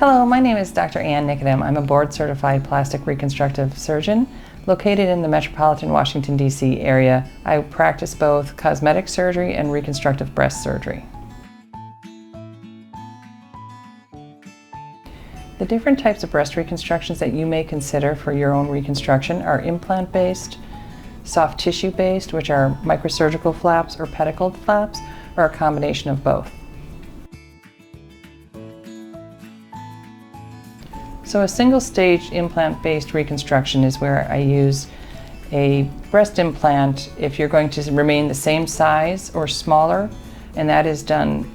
Hello, my name is Dr. Nickodem. I'm a board-certified plastic reconstructive surgeon located in the metropolitan Washington, D.C. area. I practice both cosmetic surgery and reconstructive breast surgery. The different types of breast reconstructions that you may consider for your own reconstruction are implant-based, soft tissue-based, which are microsurgical flaps or pedicled flaps, or a combination of both. So a single-stage implant-based reconstruction is where I use a breast implant if you're going to remain the same size or smaller, and that is done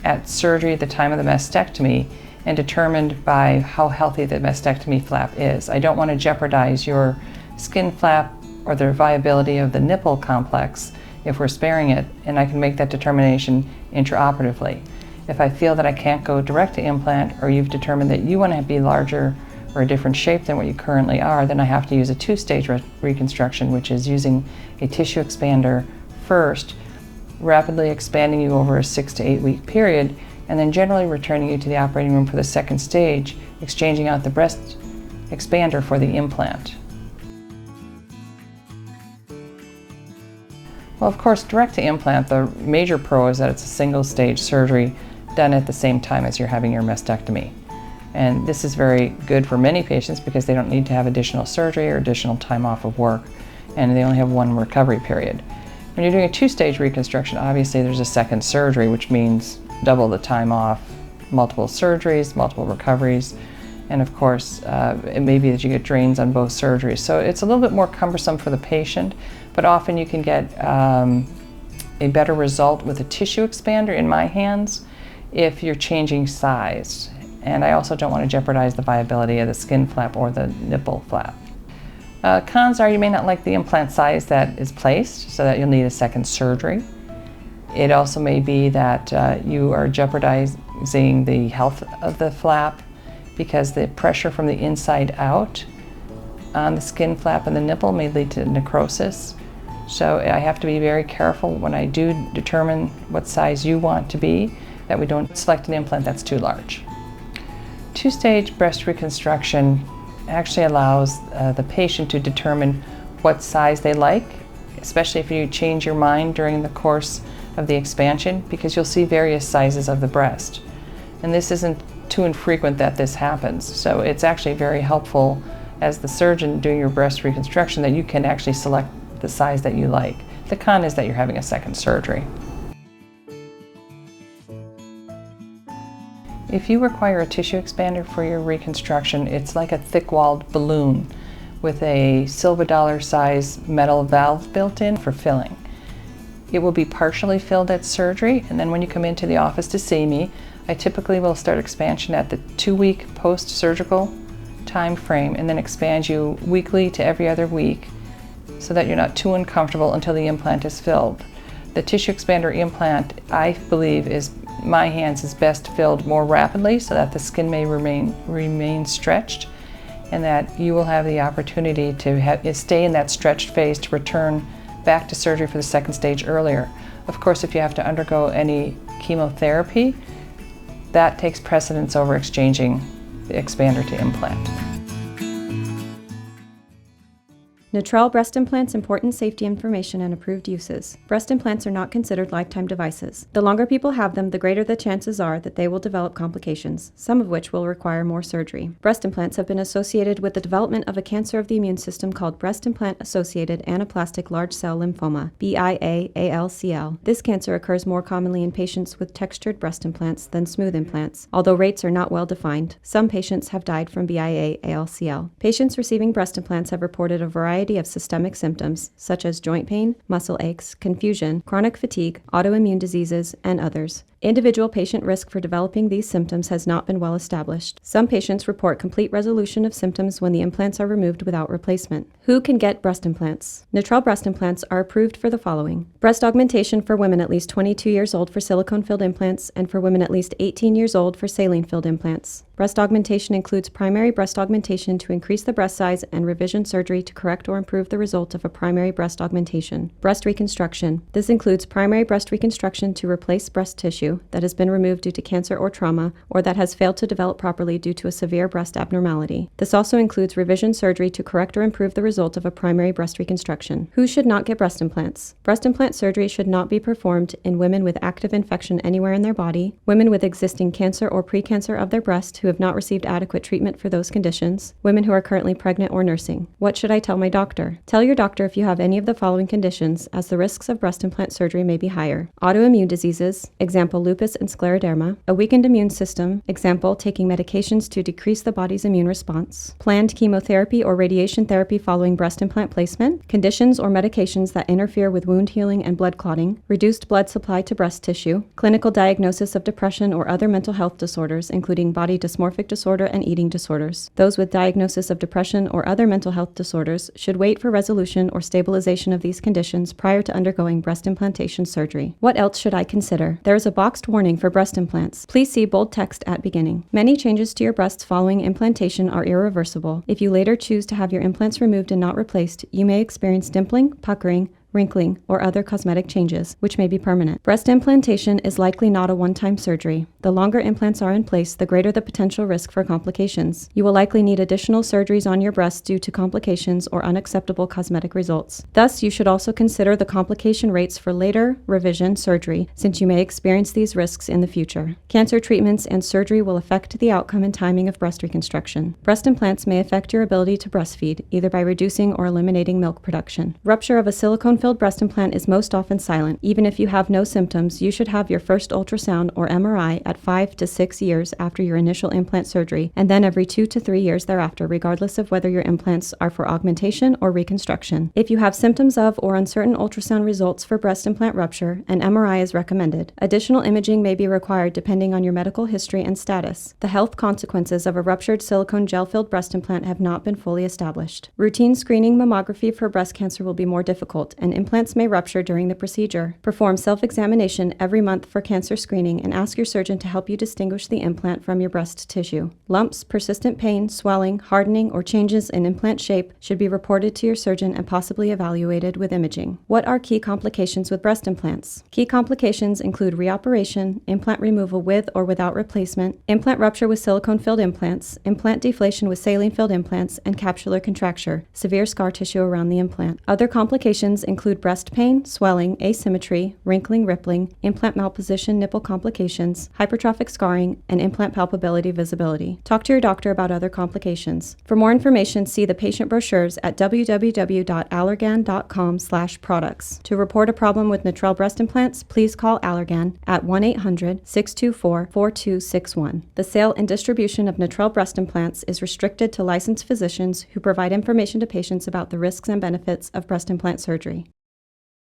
at surgery at the time of the mastectomy and determined by how healthy the mastectomy flap is. I don't want to jeopardize your skin flap or the viability of the nipple complex if we're sparing it, and I can make that determination intraoperatively. If I feel that I can't go direct to implant, or you've determined that you want to be larger or a different shape than what you currently are, then I have to use a two-stage reconstruction, which is using a tissue expander first, rapidly expanding you over a 6 to 8 week period, and then generally returning you to the operating room for the second stage, exchanging out the breast expander for the implant. Well, of course, direct to implant, the major pro is that it's a single-stage surgery done at the same time as you're having your mastectomy. And this is very good for many patients because they don't need to have additional surgery or additional time off of work, and they only have one recovery period. When you're doing a two-stage reconstruction, obviously there's a second surgery, which means double the time off, multiple surgeries, multiple recoveries, and of course it may be that you get drains on both surgeries. So it's a little bit more cumbersome for the patient, but often you can get a better result with a tissue expander in my hands if you're changing size. And I also don't want to jeopardize the viability of the skin flap or the nipple flap. Cons are you may not like the implant size that is placed, so that you'll need a second surgery. It also may be that you are jeopardizing the health of the flap because the pressure from the inside out on the skin flap and the nipple may lead to necrosis. So I have to be very careful when I do determine what size you want to be, that we don't select an implant that's too large. Two-stage breast reconstruction actually allows the patient to determine what size they like, especially if you change your mind during the course of the expansion, because you'll see various sizes of the breast. And this isn't too infrequent that this happens, so it's actually very helpful as the surgeon doing your breast reconstruction that you can actually select the size that you like. The con is that you're having a second surgery. If you require a tissue expander for your reconstruction, it's like a thick-walled balloon with a silver dollar size metal valve built in for filling. It will be partially filled at surgery, and then when you come into the office to see me, I typically will start expansion at the 2-week post-surgical time frame and then expand you weekly to every other week so that you're not too uncomfortable until the implant is filled. The tissue expander implant, I believe, is my hands is best filled more rapidly so that the skin may remain stretched, and that you will have the opportunity to stay in that stretched phase to return back to surgery for the second stage earlier. Of course, if you have to undergo any chemotherapy, that takes precedence over exchanging the expander to implant. Natrelle Breast Implants, important safety information and approved uses. Breast implants are not considered lifetime devices. The longer people have them, the greater the chances are that they will develop complications, some of which will require more surgery. Breast implants have been associated with the development of a cancer of the immune system called breast implant-associated anaplastic large cell lymphoma, BIA-ALCL. This cancer occurs more commonly in patients with textured breast implants than smooth implants, although rates are not well defined. Some patients have died from BIA-ALCL. Patients receiving breast implants have reported a variety of systemic symptoms, such as joint pain, muscle aches, confusion, chronic fatigue, autoimmune diseases, and others. Individual patient risk for developing these symptoms has not been well established. Some patients report complete resolution of symptoms when the implants are removed without replacement. Who can get breast implants? Natrelle breast implants are approved for the following: breast augmentation for women at least 22 years old for silicone-filled implants, and for women at least 18 years old for saline-filled implants. Breast augmentation includes primary breast augmentation to increase the breast size and revision surgery to correct or improve the result of a primary breast augmentation. Breast reconstruction. This includes primary breast reconstruction to replace breast tissue, tissue that has been removed due to cancer or trauma, or that has failed to develop properly due to a severe breast abnormality. This also includes revision surgery to correct or improve the result of a primary breast reconstruction. Who should not get breast implants? Breast implant surgery should not be performed in women with active infection anywhere in their body, women with existing cancer or precancer of their breast who have not received adequate treatment for those conditions, women who are currently pregnant or nursing. What should I tell my doctor? Tell your doctor if you have any of the following conditions, as the risks of breast implant surgery may be higher. Autoimmune diseases, example lupus and scleroderma, a weakened immune system, example taking medications to decrease the body's immune response, planned chemotherapy or radiation therapy following breast implant placement, conditions or medications that interfere with wound healing and blood clotting, reduced blood supply to breast tissue, clinical diagnosis of depression or other mental health disorders, including body dysmorphic disorder and eating disorders. Those with diagnosis of depression or other mental health disorders should wait for resolution or stabilization of these conditions prior to undergoing breast implantation surgery. What else should I consider? There is a boxed warning for breast implants. Please see bold text at beginning. Many changes to your breasts following implantation are irreversible. If you later choose to have your implants removed and not replaced, you may experience dimpling, puckering, wrinkling, or other cosmetic changes, which may be permanent. Breast implantation is likely not a one-time surgery. The longer implants are in place, the greater the potential risk for complications. You will likely need additional surgeries on your breasts due to complications or unacceptable cosmetic results. Thus, you should also consider the complication rates for later revision surgery, since you may experience these risks in the future. Cancer treatments and surgery will affect the outcome and timing of breast reconstruction. Breast implants may affect your ability to breastfeed, either by reducing or eliminating milk production. Rupture of a silicone-filled breast implant is most often silent. Even if you have no symptoms, you should have your first ultrasound or MRI at 5 to 6 years after your initial implant surgery, and then every 2 to 3 years thereafter, regardless of whether your implants are for augmentation or reconstruction. If you have symptoms of or uncertain ultrasound results for breast implant rupture, an MRI is recommended. Additional imaging may be required depending on your medical history and status. The health consequences of a ruptured silicone gel-filled breast implant have not been fully established. Routine screening mammography for breast cancer will be more difficult, and implants may rupture during the procedure. Perform self-examination every month for cancer screening and ask your surgeon to help you distinguish the implant from your breast tissue. Lumps, persistent pain, swelling, hardening, or changes in implant shape should be reported to your surgeon and possibly evaluated with imaging. What are key complications with breast implants? Key complications include reoperation, implant removal with or without replacement, implant rupture with silicone-filled implants, implant deflation with saline-filled implants, and capsular contracture, severe scar tissue around the implant. Other complications include breast pain, swelling, asymmetry, wrinkling, rippling, implant malposition, nipple complications, hypertrophic scarring, and implant palpability visibility. Talk to your doctor about other complications. For more information, see the patient brochures at www.allergan.com/products. To report a problem with Natrelle breast implants, please call Allergan at 1-800-624-4261. The sale and distribution of Natrelle breast implants is restricted to licensed physicians who provide information to patients about the risks and benefits of breast implant surgery.